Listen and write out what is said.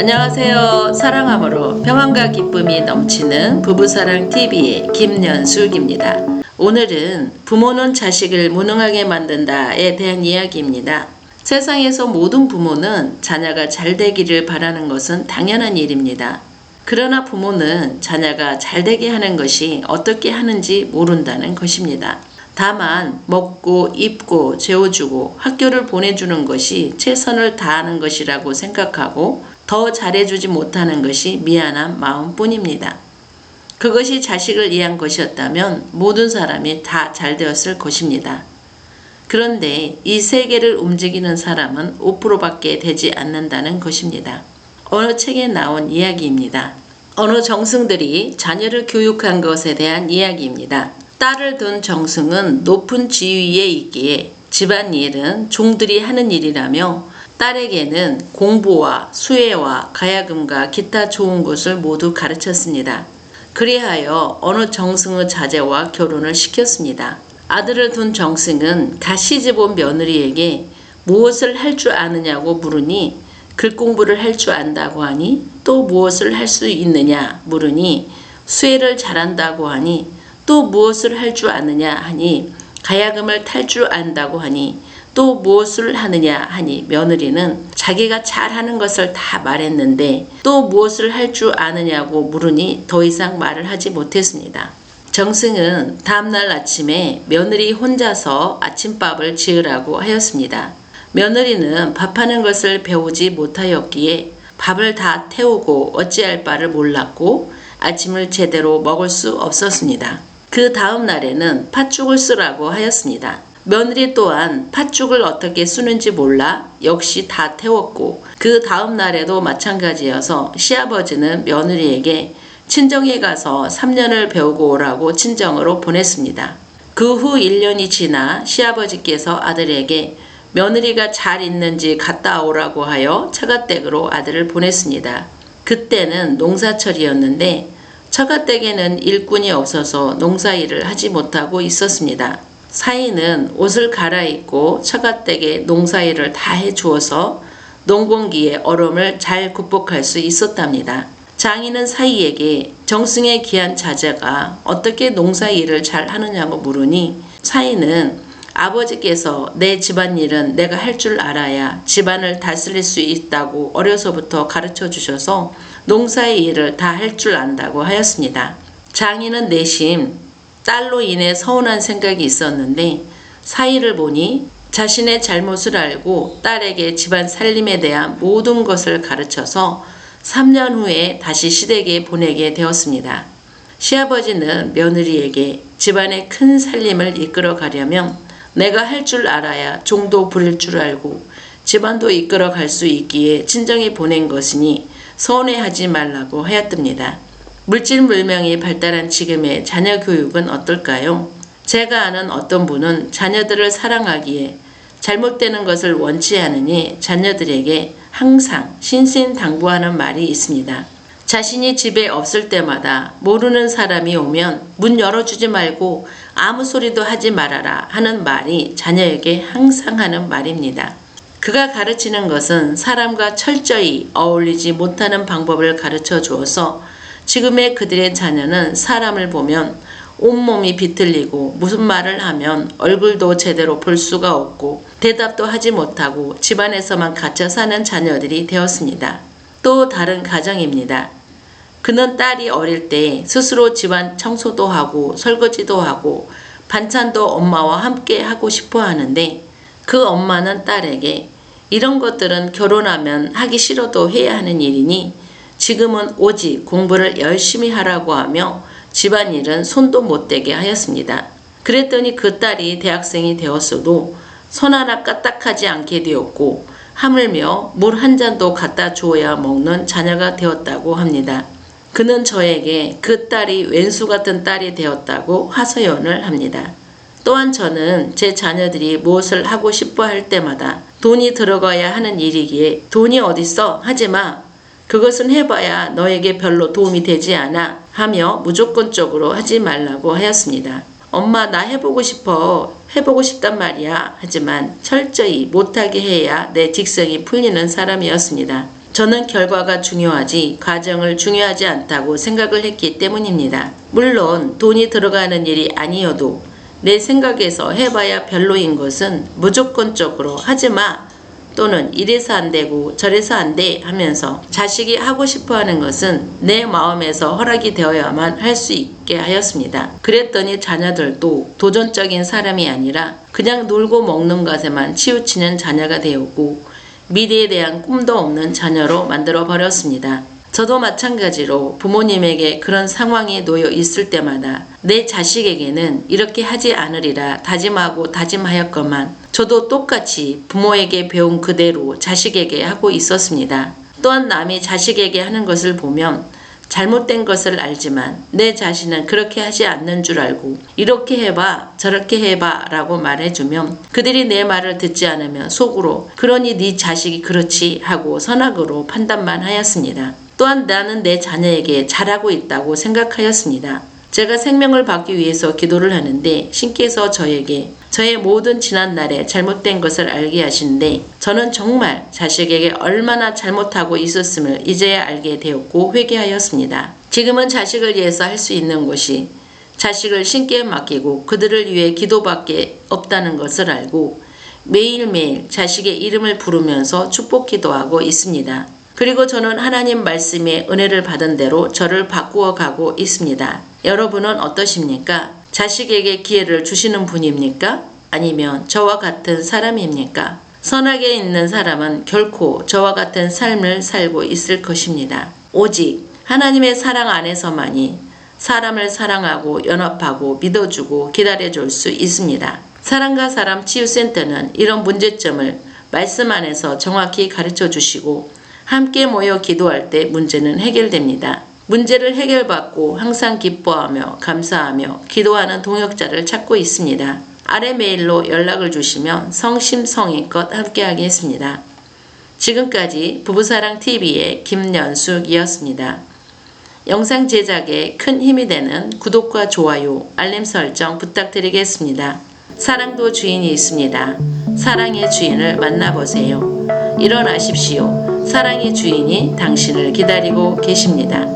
안녕하세요. 사랑함으로 평안과 기쁨이 넘치는 부부사랑TV의 김연숙입니다. 오늘은 부모는 자식을 무능하게 만든다에 대한 이야기입니다. 세상에서 모든 부모는 자녀가 잘 되기를 바라는 것은 당연한 일입니다. 그러나 부모는 자녀가 잘 되게 하는 것이 어떻게 하는지 모른다는 것입니다. 다만 먹고 입고 재워주고 학교를 보내주는 것이 최선을 다하는 것이라고 생각하고 더 잘해주지 못하는 것이 미안한 마음뿐입니다. 그것이 자식을 위한 것이었다면 모든 사람이 다 잘 되었을 것입니다. 그런데 이 세계를 움직이는 사람은 5%밖에 되지 않는다는 것입니다. 어느 책에 나온 이야기입니다. 어느 정승들이 자녀를 교육한 것에 대한 이야기입니다. 딸을 둔 정승은 높은 지위에 있기에 집안일은 종들이 하는 일이라며 딸에게는 공부와 수혜와 가야금과 기타 좋은 것을 모두 가르쳤습니다. 그리하여 어느 정승의 자제와 결혼을 시켰습니다. 아들을 둔 정승은 갓 시집온 며느리에게 무엇을 할 줄 아느냐고 물으니 글공부를 할 줄 안다고 하니 또 무엇을 할 수 있느냐 물으니 수혜를 잘한다고 하니 또 무엇을 할 줄 아느냐 하니 가야금을 탈 줄 안다고 하니 또 무엇을 하느냐 하니 며느리는 자기가 잘하는 것을 다 말했는데 또 무엇을 할 줄 아느냐고 물으니 더 이상 말을 하지 못했습니다. 정승은 다음날 아침에 며느리 혼자서 아침밥을 지으라고 하였습니다. 며느리는 밥하는 것을 배우지 못하였기에 밥을 다 태우고 어찌할 바를 몰랐고 아침을 제대로 먹을 수 없었습니다. 그 다음 날에는 팥죽을 쓰라고 하였습니다. 며느리 또한 팥죽을 어떻게 쓰는지 몰라 역시 다 태웠고 그 다음 날에도 마찬가지여서 시아버지는 며느리에게 친정에 가서 3년을 배우고 오라고 친정으로 보냈습니다. 그 후 1년이 지나 시아버지께서 아들에게 며느리가 잘 있는지 갔다 오라고 하여 처가댁으로 아들을 보냈습니다. 그때는 농사철이었는데 처가댁에는 일꾼이 없어서 농사일을 하지 못하고 있었습니다. 사위는 옷을 갈아입고 처가댁에 농사일을 다 해주어서 농번기의 얼음을 잘 극복할 수 있었답니다. 장인은 사위에게 정승의 귀한 자제가 어떻게 농사일을 잘 하느냐고 물으니 사위는 아버지께서 내 집안일은 내가 할 줄 알아야 집안을 다스릴 수 있다고 어려서부터 가르쳐 주셔서 농사의 일을 다 할 줄 안다고 하였습니다. 장인은 내심 딸로 인해 서운한 생각이 있었는데 사위를 보니 자신의 잘못을 알고 딸에게 집안 살림에 대한 모든 것을 가르쳐서 3년 후에 다시 시댁에 보내게 되었습니다. 시아버지는 며느리에게 집안의 큰 살림을 이끌어 가려면 내가 할 줄 알아야 종도 부릴 줄 알고 집안도 이끌어 갈 수 있기에 친정에 보낸 것이니 서운해하지 말라고 하였답니다. 물질 물명이 발달한 지금의 자녀 교육은 어떨까요? 제가 아는 어떤 분은 자녀들을 사랑하기에 잘못되는 것을 원치 않으니 자녀들에게 항상 신신당부하는 말이 있습니다. 자신이 집에 없을 때마다 모르는 사람이 오면 문 열어주지 말고 아무 소리도 하지 말아라 하는 말이 자녀에게 항상 하는 말입니다. 그가 가르치는 것은 사람과 철저히 어울리지 못하는 방법을 가르쳐 주어서 지금의 그들의 자녀는 사람을 보면 온몸이 비틀리고 무슨 말을 하면 얼굴도 제대로 볼 수가 없고 대답도 하지 못하고 집안에서만 갇혀 사는 자녀들이 되었습니다. 또 다른 가정입니다. 그는 딸이 어릴 때 스스로 집안 청소도 하고 설거지도 하고 반찬도 엄마와 함께 하고 싶어 하는데 그 엄마는 딸에게 이런 것들은 결혼하면 하기 싫어도 해야 하는 일이니 지금은 오직 공부를 열심히 하라고 하며 집안일은 손도 못 대게 하였습니다. 그랬더니 그 딸이 대학생이 되었어도 손 하나 까딱하지 않게 되었고 하물며 물 한 잔도 갖다 주어야 먹는 자녀가 되었다고 합니다. 그는 저에게 그 딸이 왼수 같은 딸이 되었다고 하소연을 합니다. 또한 저는 제 자녀들이 무엇을 하고 싶어 할 때마다 돈이 들어가야 하는 일이기에 돈이 어딨어 하지마 그것은 해봐야 너에게 별로 도움이 되지 않아 하며 무조건적으로 하지 말라고 하였습니다. 엄마 나 해보고 싶단 말이야 하지만 철저히 못하게 해야 내 직성이 풀리는 사람이었습니다. 저는 결과가 중요하지 과정을 중요하지 않다고 생각을 했기 때문입니다. 물론 돈이 들어가는 일이 아니어도 내 생각에서 해봐야 별로인 것은 무조건적으로 하지마 또는 이래서 안 되고 저래서 안 돼 하면서 자식이 하고 싶어 하는 것은 내 마음에서 허락이 되어야만 할 수 있게 하였습니다. 그랬더니 자녀들도 도전적인 사람이 아니라 그냥 놀고 먹는 것에만 치우치는 자녀가 되었고 미래에 대한 꿈도 없는 자녀로 만들어 버렸습니다. 저도 마찬가지로 부모님에게 그런 상황에 놓여 있을 때마다 내 자식에게는 이렇게 하지 않으리라 다짐하고 다짐하였건만 저도 똑같이 부모에게 배운 그대로 자식에게 하고 있었습니다. 또한 남이 자식에게 하는 것을 보면 잘못된 것을 알지만 내 자신은 그렇게 하지 않는 줄 알고 이렇게 해봐 저렇게 해봐 라고 말해주면 그들이 내 말을 듣지 않으면 속으로 그러니 네 자식이 그렇지 하고 선악으로 판단만 하였습니다. 또한 나는 내 자녀에게 잘하고 있다고 생각하였습니다. 제가 생명을 받기 위해서 기도를 하는데 신께서 저에게 저의 모든 지난날에 잘못된 것을 알게 하시는데 저는 정말 자식에게 얼마나 잘못하고 있었음을 이제야 알게 되었고 회개하였습니다. 지금은 자식을 위해서 할 수 있는 것이 자식을 신께 맡기고 그들을 위해 기도밖에 없다는 것을 알고 매일매일 자식의 이름을 부르면서 축복 기도하고 있습니다. 그리고 저는 하나님 말씀의 은혜를 받은 대로 저를 바꾸어 가고 있습니다. 여러분은 어떠십니까? 자식에게 기회를 주시는 분입니까? 아니면 저와 같은 사람입니까? 선하게 있는 사람은 결코 저와 같은 삶을 살고 있을 것입니다. 오직 하나님의 사랑 안에서만이 사람을 사랑하고 연합하고 믿어주고 기다려줄 수 있습니다. 사랑과 사람 치유센터는 이런 문제점을 말씀 안에서 정확히 가르쳐 주시고 함께 모여 기도할 때 문제는 해결됩니다. 문제를 해결받고 항상 기뻐하며 감사하며 기도하는 동역자를 찾고 있습니다. 아래 메일로 연락을 주시면 성심성의껏 함께하겠습니다. 지금까지 부부사랑TV의 김연숙이었습니다. 영상 제작에 큰 힘이 되는 구독과 좋아요, 알림 설정 부탁드리겠습니다. 사랑도 주인이 있습니다. 사랑의 주인을 만나보세요. 일어나십시오. 사랑의 주인이 당신을 기다리고 계십니다.